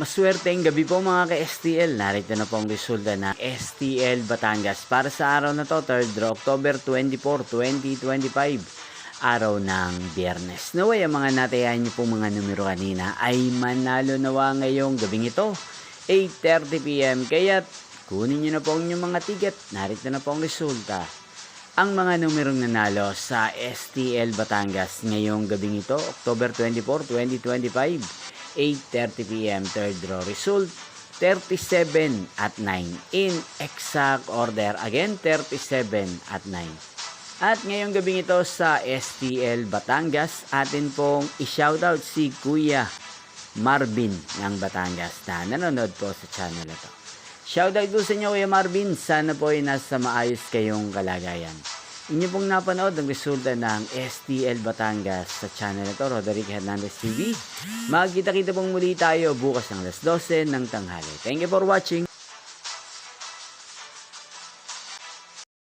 Maswerteng gabi po mga ka-STL. Narito na po ang resulta ng STL Batangas para sa araw na to, 3rd October 24, 2025. Araw ng Biyernes. Naway ang mga natayahan niyo pong mga numero kanina ay manalo nawa ngayong gabing ito, 8:30 PM. Kaya kunin niyo na po ang inyong mga ticket. Narito na po ang resulta. Ang mga numerong nanalo sa STL Batangas ngayong gabing ito, October 24, 2025, 8:30 PM, third draw result, 37 at 9. In exact order, again, 37 at 9. At ngayong gabing ito sa STL Batangas, atin pong i-shoutout si Kuya Marvin ng Batangas na nanonood po sa channel ito. Shoutout po sa inyo Kuya Marvin, sana po ay nasa maayos kayong kalagayan. Inyo pong napanood ang resulta ng STL Batangas sa channel ito, Roderick Hernandez TV. Magkita-kita pong muli tayo bukas ng alas 12 ng tanghali. Thank you for watching.